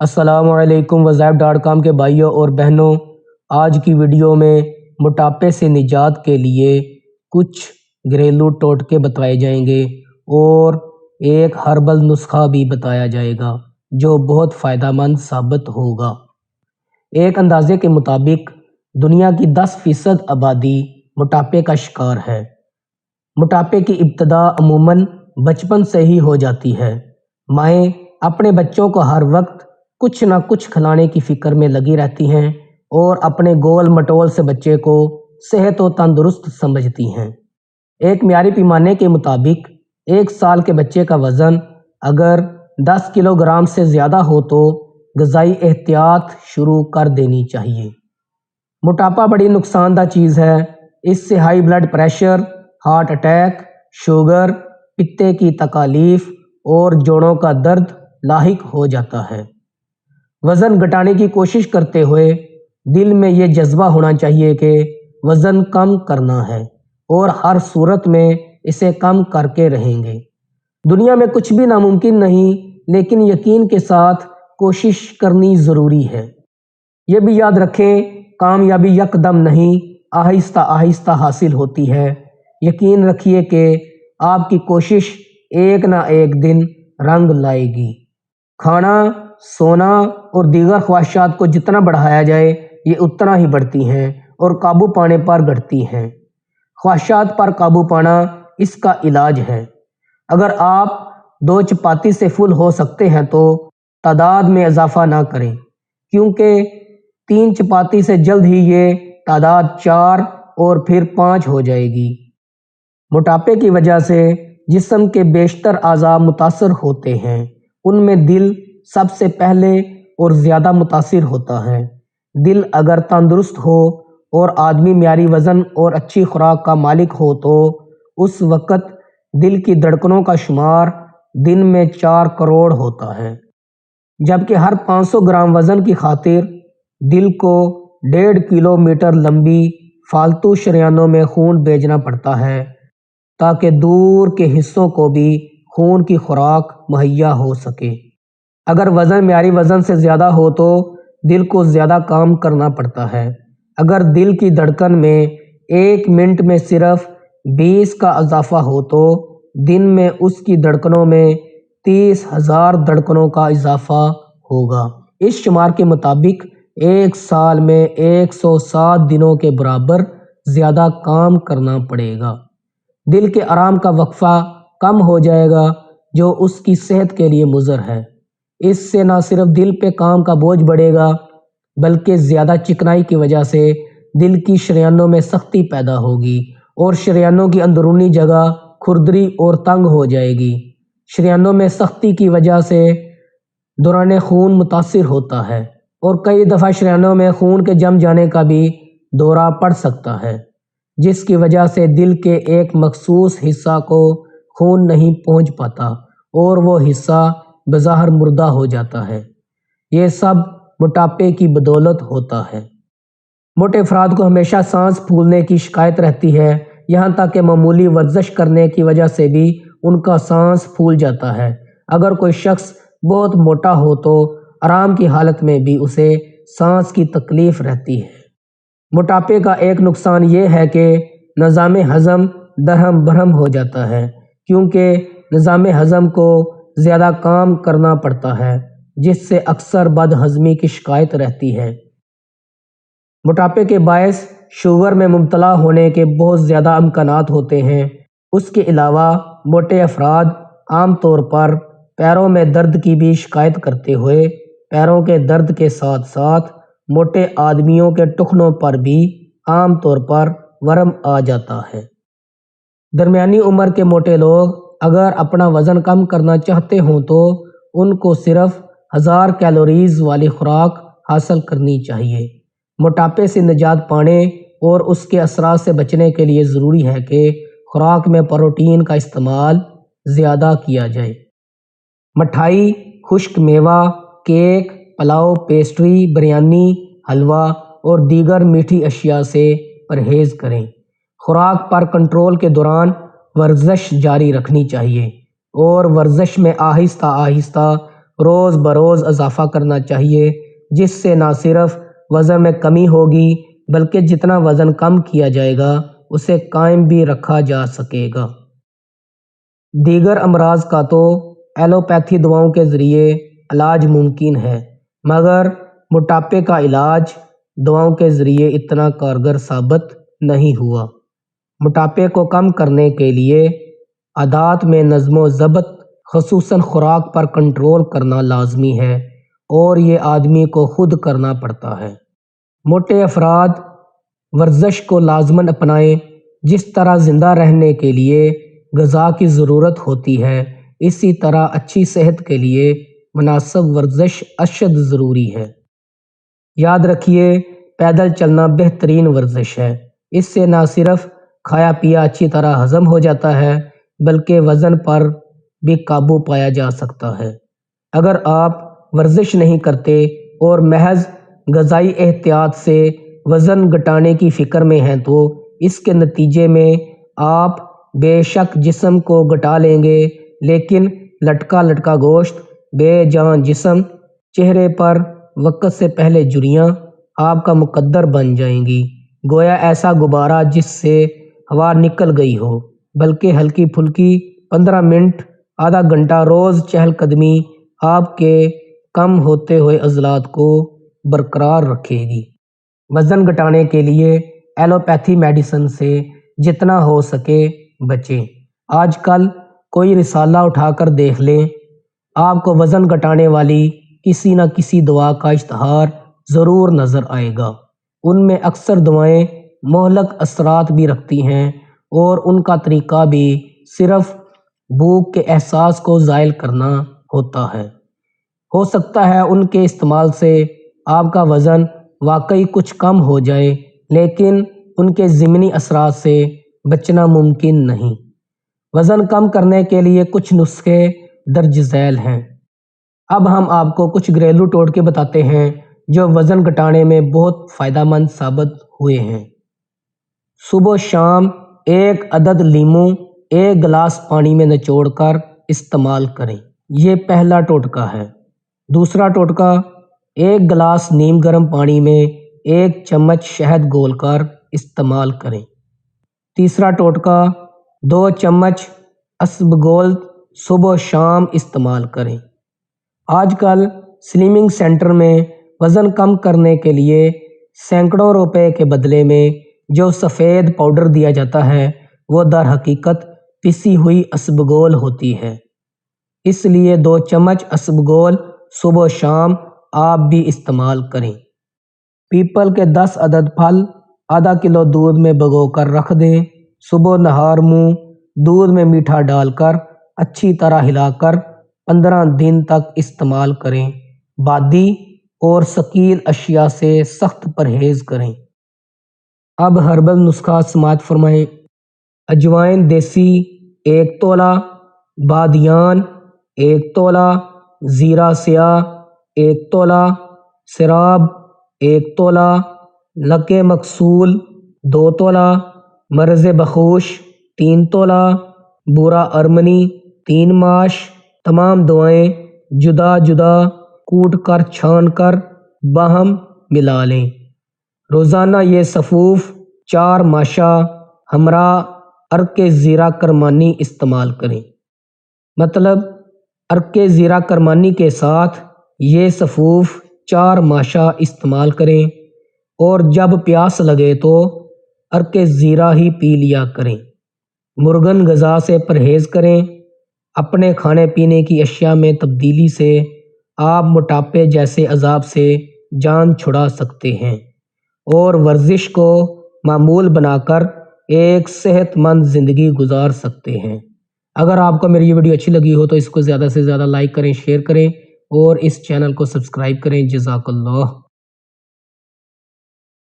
السلام علیکم وزیب.com کے بھائیوں اور بہنوں، آج کی ویڈیو میں موٹاپے سے نجات کے لیے کچھ گھریلو ٹوٹکے بتائے جائیں گے اور ایک ہربل نسخہ بھی بتایا جائے گا جو بہت فائدہ مند ثابت ہوگا۔ ایک اندازے کے مطابق دنیا کی 10% آبادی موٹاپے کا شکار ہے۔ موٹاپے کی ابتدا عموماً بچپن سے ہی ہو جاتی ہے۔ مائیں اپنے بچوں کو ہر وقت کچھ نہ کچھ کھلانے کی فکر میں لگی رہتی ہیں اور اپنے گول مٹول سے بچے کو صحت و تندرست سمجھتی ہیں۔ ایک معیاری پیمانے کے مطابق 1 سال کے بچے کا وزن اگر 10 کلو گرام سے زیادہ ہو تو غذائی احتیاط شروع کر دینی چاہیے۔ موٹاپا بڑی نقصان دہ چیز ہے۔ اس سے high blood pressure, heart attack, sugar, پتے کی تکالیف اور جوڑوں کا درد لاحق ہو جاتا ہے۔ وزن گھٹانے کی کوشش کرتے ہوئے دل میں یہ جذبہ ہونا چاہیے کہ وزن کم کرنا ہے اور ہر صورت میں اسے کم کر کے رہیں گے۔ دنیا میں کچھ بھی ناممکن نہیں، لیکن یقین کے ساتھ کوشش کرنی ضروری ہے۔ یہ بھی یاد رکھیں، کامیابی یکدم نہیں، آہستہ آہستہ حاصل ہوتی ہے۔ یقین رکھیے کہ آپ کی کوشش ایک نہ ایک دن رنگ لائے گی۔ کھانا، سونا اور دیگر خواہشات کو جتنا بڑھایا جائے یہ اتنا ہی بڑھتی ہیں اور قابو پانے پر گھٹتی ہیں۔ خواہشات پر قابو پانا اس کا علاج ہے۔ اگر آپ 2 چپاتی سے فل ہو سکتے ہیں تو تعداد میں اضافہ نہ کریں، کیونکہ 3 چپاتی سے جلد ہی یہ تعداد 4 اور پھر 5 ہو جائے گی۔ موٹاپے کی وجہ سے جسم کے بیشتر اعضاء متاثر ہوتے ہیں۔ ان میں دل سب سے پہلے اور زیادہ متاثر ہوتا ہے۔ دل اگر تندرست ہو اور آدمی معیاری وزن اور اچھی خوراک کا مالک ہو تو اس وقت دل کی دھڑکنوں کا شمار دن میں 4 کروڑ ہوتا ہے، جبکہ ہر 500 گرام وزن کی خاطر دل کو 1.5 کلومیٹر لمبی فالتو شریانوں میں خون بھیجنا پڑتا ہے تاکہ دور کے حصوں کو بھی خون کی خوراک مہیا ہو سکے۔ اگر وزن معیاری وزن سے زیادہ ہو تو دل کو زیادہ کام کرنا پڑتا ہے۔ اگر دل کی دھڑکن میں 1 منٹ میں صرف 20 کا اضافہ ہو تو دن میں اس کی دھڑکنوں میں 30,000 دھڑکنوں کا اضافہ ہوگا۔ اس شمار کے مطابق 1 سال میں 107 دنوں کے برابر زیادہ کام کرنا پڑے گا۔ دل کے آرام کا وقفہ کم ہو جائے گا جو اس کی صحت کے لیے مضر ہے۔ اس سے نہ صرف دل پہ کام کا بوجھ بڑھے گا بلکہ زیادہ چکنائی کی وجہ سے دل کی شریانوں میں سختی پیدا ہوگی اور شریانوں کی اندرونی جگہ کھردری اور تنگ ہو جائے گی۔ شریانوں میں سختی کی وجہ سے دوران خون متاثر ہوتا ہے اور کئی دفعہ شریانوں میں خون کے جم جانے کا بھی دورہ پڑ سکتا ہے، جس کی وجہ سے دل کے ایک مخصوص حصہ کو خون نہیں پہنچ پاتا اور وہ حصہ بظاہر مردہ ہو جاتا ہے۔ یہ سب موٹاپے کی بدولت ہوتا ہے۔ موٹے افراد کو ہمیشہ سانس پھولنے کی شکایت رہتی ہے، یہاں تک کہ معمولی ورزش کرنے کی وجہ سے بھی ان کا سانس پھول جاتا ہے۔ اگر کوئی شخص بہت موٹا ہو تو آرام کی حالت میں بھی اسے سانس کی تکلیف رہتی ہے۔ موٹاپے کا ایک نقصان یہ ہے کہ نظام ہضم درہم برہم ہو جاتا ہے، کیونکہ نظام ہضم کو زیادہ کام کرنا پڑتا ہے، جس سے اکثر بد ہضمی کی شکایت رہتی ہے۔ موٹاپے کے باعث شوگر میں مبتلا ہونے کے بہت زیادہ امکانات ہوتے ہیں۔ اس کے علاوہ موٹے افراد عام طور پر پیروں میں درد کی بھی شکایت کرتے ہوئے پیروں کے درد کے ساتھ ساتھ موٹے آدمیوں کے ٹخنوں پر بھی عام طور پر ورم آ جاتا ہے۔ درمیانی عمر کے موٹے لوگ اگر اپنا وزن کم کرنا چاہتے ہوں تو ان کو صرف 1000 کیلوریز والی خوراک حاصل کرنی چاہیے۔ موٹاپے سے نجات پانے اور اس کے اثرات سے بچنے کے لیے ضروری ہے کہ خوراک میں پروٹین کا استعمال زیادہ کیا جائے۔ مٹھائی، خشک میوہ، کیک، پلاؤ، پیسٹری، بریانی، حلوہ اور دیگر میٹھی اشیاء سے پرہیز کریں۔ خوراک پر کنٹرول کے دوران ورزش جاری رکھنی چاہیے اور ورزش میں آہستہ آہستہ روز بروز اضافہ کرنا چاہیے، جس سے نہ صرف وزن میں کمی ہوگی بلکہ جتنا وزن کم کیا جائے گا اسے قائم بھی رکھا جا سکے گا۔ دیگر امراض کا تو ایلوپیتھی دواؤں کے ذریعے علاج ممکن ہے، مگر موٹاپے کا علاج دواؤں کے ذریعے اتنا کارگر ثابت نہیں ہوا۔ موٹاپے کو کم کرنے کے لیے عادات میں نظم و ضبط، خصوصاً خوراک پر کنٹرول کرنا لازمی ہے، اور یہ آدمی کو خود کرنا پڑتا ہے۔ موٹے افراد ورزش کو لازماً اپنائیں۔ جس طرح زندہ رہنے کے لیے غذا کی ضرورت ہوتی ہے، اسی طرح اچھی صحت کے لیے مناسب ورزش اشد ضروری ہے۔ یاد رکھیے، پیدل چلنا بہترین ورزش ہے۔ اس سے نہ صرف کھایا پیا اچھی طرح ہضم ہو جاتا ہے بلکہ وزن پر بھی قابو پایا جا سکتا ہے۔ اگر آپ ورزش نہیں کرتے اور محض غذائی احتیاط سے وزن گھٹانے کی فکر میں ہیں تو اس کے نتیجے میں آپ بے شک جسم کو گھٹا لیں گے، لیکن لٹکا لٹکا گوشت، بے جان جسم، چہرے پر وقت سے پہلے جھریاں آپ کا مقدر بن جائیں گی، گویا ایسا غبارہ جس سے ہوا نکل گئی ہو، بلکہ ہلکی پھلکی 15 منٹ آدھا گھنٹہ روز چہل قدمی آپ کے کم ہوتے ہوئے عضلات کو برقرار رکھے گی۔ وزن گھٹانے کے لیے ایلوپیتھی میڈیسن سے جتنا ہو سکے بچیں۔ آج کل کوئی رسالہ اٹھا کر دیکھ لیں، آپ کو وزن گھٹانے والی کسی نہ کسی دوا کا اشتہار ضرور نظر آئے گا۔ ان میں اکثر دعائیں مہلک اثرات بھی رکھتی ہیں، اور ان کا طریقہ بھی صرف بھوک کے احساس کو زائل کرنا ہوتا ہے۔ ہو سکتا ہے ان کے استعمال سے آپ کا وزن واقعی کچھ کم ہو جائے، لیکن ان کے ضمنی اثرات سے بچنا ممکن نہیں۔ وزن کم کرنے کے لیے کچھ نسخے درج ذیل ہیں۔ اب ہم آپ کو کچھ گھریلو ٹوٹکے بتاتے ہیں جو وزن گھٹانے میں بہت فائدہ مند ثابت ہوئے ہیں۔ صبح و شام 1 عدد لیموں 1 گلاس پانی میں نچوڑ کر استعمال کریں، یہ پہلا ٹوٹکا ہے۔ دوسرا ٹوٹکا، 1 گلاس نیم گرم پانی میں 1 چمچ شہد گھول کر استعمال کریں۔ تیسرا ٹوٹکا، 2 چمچ اسبگول صبح و شام استعمال کریں۔ آج کل سلمنگ سینٹر میں وزن کم کرنے کے لیے سینکڑوں روپے کے بدلے میں جو سفید پاؤڈر دیا جاتا ہے وہ در حقیقت پسی ہوئی اسبگول ہوتی ہے۔ اس لیے 2 چمچ اسبگول صبح و شام آپ بھی استعمال کریں۔ پیپل کے 10 عدد پھل آدھا کلو دودھ میں بھگو کر رکھ دیں۔ صبح نہار منہ دودھ میں میٹھا ڈال کر اچھی طرح ہلا کر 15 دن تک استعمال کریں۔ بادی اور ثقیل اشیاء سے سخت پرہیز کریں۔ اب ہربل نسخہ سماعت فرمائیں۔ اجوائن دیسی 1 تولہ، بادیان 1 تولہ، زیرہ سیاہ 1 تولہ، سراب 1 تولہ، لک مکسول 2 تولہ، مرز بخوش 3 تولہ، بورا ارمنی 3 ماش۔ تمام دوائیں جدا جدا کوٹ کر چھان کر باہم ملا لیں۔ روزانہ یہ صفوف 4 ماشا ہمراہ عرق زیرہ کرمانی استعمال کریں۔ مطلب عرق زیرہ کرمانی کے ساتھ یہ صفوف 4 ماشا استعمال کریں، اور جب پیاس لگے تو عرق زیرہ ہی پی لیا کریں۔ مرغن غذا سے پرہیز کریں۔ اپنے کھانے پینے کی اشیاء میں تبدیلی سے آپ موٹاپے جیسے عذاب سے جان چھڑا سکتے ہیں، اور ورزش کو معمول بنا کر ایک صحت مند زندگی گزار سکتے ہیں۔ اگر آپ کو میری یہ ویڈیو اچھی لگی ہو تو اس کو زیادہ سے زیادہ لائک کریں، شیئر کریں، اور اس چینل کو سبسکرائب کریں۔ جزاک اللہ۔